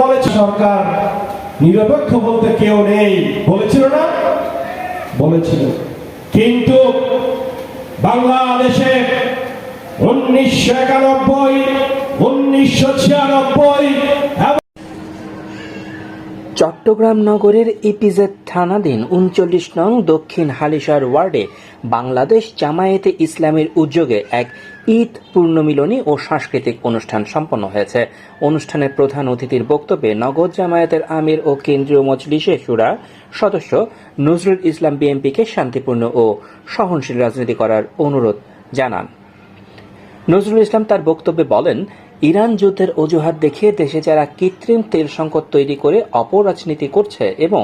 বলেছে সরকার নিরপেক্ষ বলতে কেউ নেই, বলেছিল না? বলেছিল। কিন্তু বাংলাদেশে 1991, 1996 চট্টগ্রাম নগরের ইপিজেড থানাধীন ৩৯ নং দক্ষিণ হালিশহর ওয়ার্ডে বাংলাদেশ জামায়াতে ইসলামীর উদ্যোগে এক ঈদ পূর্ণমিলনী ও সাংস্কৃতিক অনুষ্ঠান সম্পন্ন হয়েছে। অনুষ্ঠানের প্রধান অতিথির বক্তব্যে নগর জামায়াতের আমির ও কেন্দ্রীয় মজলিসে শুরা সদস্য নজরুল ইসলাম বিএনপিকে শান্তিপূর্ণ ও সহনশীল রাজনীতি করার অনুরোধ জানান। নজরুল ইসলাম তার বক্তব্যে বলেন, ইরান যুদ্ধের অজুহাত দেখিয়ে দেশে যারা কৃত্রিম তেল সংকট তৈরি করে অপরাজনীতি করছে এবং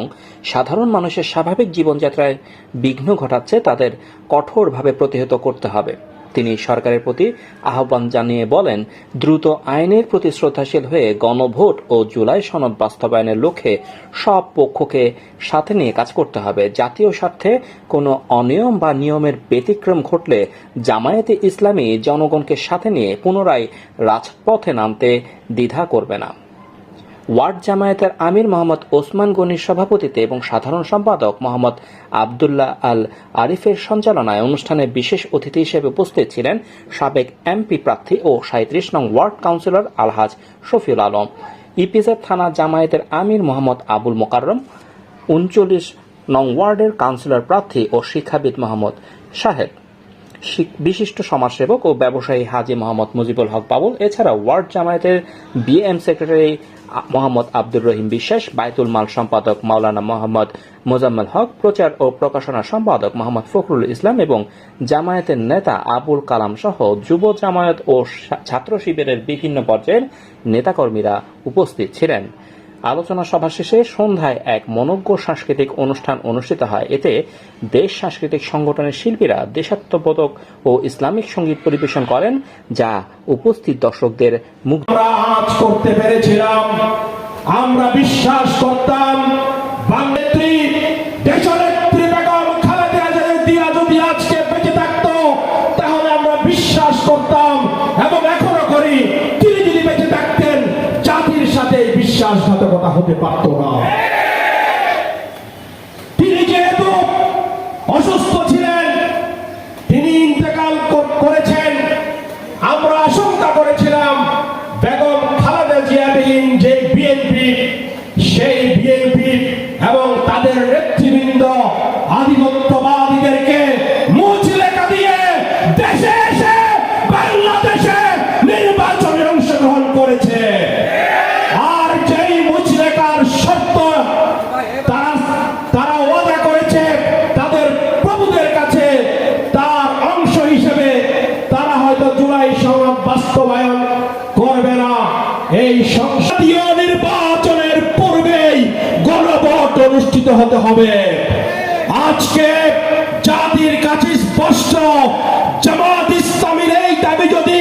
সাধারণ মানুষের স্বাভাবিক জীবনযাত্রায় বিঘ্ন ঘটাচ্ছে তাদের কঠোরভাবে প্রতিহত করতে হবে। তিনি সরকারের প্রতি আহ্বান জানিয়ে বলেন, দ্রুত আইনের প্রতি শ্রদ্ধাশীল হয়ে গণভোট ও জুলাই সনদ বাস্তবায়নের লক্ষ্যে সব পক্ষকে সাথে নিয়ে কাজ করতে হবে। জাতীয় স্বার্থে কোনো অনিয়ম বা নিয়মের ব্যতিক্রম ঘটলে জামায়াতে ইসলামী জনগণকে সাথে নিয়ে পুনরায় রাজপথে নামতে দ্বিধা করবে না। ওয়ার্ড জামায়াতের আমির মোহাম্মদ ওসমান গনির সভাপতিত্বে এবং সাধারণ সম্পাদক মোহাম্মদ আবদুল্লাহ আল আরিফের সঞ্চালনায় অনুষ্ঠানে বিশেষ অতিথি হিসেবে উপস্থিত ছিলেন সাবেক এমপি প্রার্থী ও ৩৭ নং ওয়ার্ড কাউন্সিলর আলহাজ শফিউল আলম, ইপিজেড থানা জামায়াতের আমির মোহাম্মদ আবুল মোকাররম, ৩৯ নং ওয়ার্ডের কাউন্সিলর প্রার্থী ও শিক্ষাবিদ মোহাম্মদ শাহেদ, বিশিষ্ট সমাজসেবক ও ব্যবসায়ী হাজী মোহাম্মদ মুজিবুল হক বাবুল, এছাড়া ওয়ার্ড জামায়াতের বিএম সেক্রেটারি মোহাম্মদ আব্দুর রহিম বিশ্বাস, বায়তুল মাল সম্পাদক মাওলানা মোহাম্মদ মোজাম্মেল হক, প্রচার ও প্রকাশনা সম্পাদক মোহাম্মদ ফখরুল ইসলাম এবং জামায়াতের নেতা আবুল কালাম সহ যুব জামায়াত ও ছাত্র শিবিরের বিভিন্ন পর্যায়ের নেতাকর্মীরা উপস্থিত ছিলেন। আলোচনা সভা শেষে সন্ধ্যায় এক মনোজ্ঞ সাংস্কৃতিক অনুষ্ঠান অনুষ্ঠিত হয়। এতে দেশ সাংস্কৃতিক সংগঠনের শিল্পীরা দেশাত্মবোধক ও ইসলামিক সঙ্গীত পরিবেশন করেন, যা উপস্থিত দর্শকদের মুগ্ধ করতে পেরেছিলাম। আমরা বিশ্বাস করতাম বাংলাদেশী দেশনেত্রী বেগম খালেদা জিয়া যদি আজকে বেঁচে থাকতো তাহলে আমরা বিশ্বাস করতাম এবং এখনো করি, তিনি যদি বেঁচে থাকতেন জাতির সাথে বিশ্বাসঘাতকতা হতে পারত না। তিনি যেহেতু অসুস্থ ছিলেন, তিনি ইন্তেকাল করেছেন, আমরা আশঙ্কা করেছিলাম বেগম খালেদা জিয়াবিহীন যে বিএনপি, সেই বিএনপি এবং তাদের নেতৃবৃন্দ আধিপত্যবাদীদেরকে মুচলেকা দিয়ে দেশে এসে বাংলাদেশে নির্বাচনে অংশগ্রহণ করেছে। আর যেই মুচলেকার শর্ত তারা ওয়াদা করেছে তাদের প্রভুদের কাছে, তার অংশ হিসেবে তারা হয়তো জুলাই সনদ বাস্তবায়ন করবে না। এই সংসদীয় নির্বাচনের পূর্বেই গণভোট অনুষ্ঠিত হতে হবে। আজকে জাতির কাছে স্পষ্ট, জামাত ইসলামীর এই দাবি যদি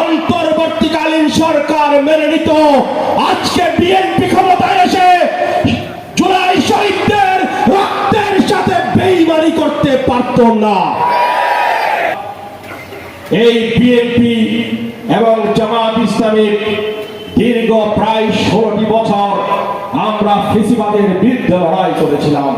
অন্তর্বর্তীকালীন সরকার মেনে নিত, আজকে বিএনপি ক্ষমতায় এসে জুলাই শহীদদের রক্তের সাথে বেইমানি করতে পারত না। এই বিএনপি এবং জামাত ইসলামীর দীর্ঘ প্রায় 16টি বছর আমরা ফ্যাসিবাদের বিরুদ্ধে লড়াই করেছিলাম।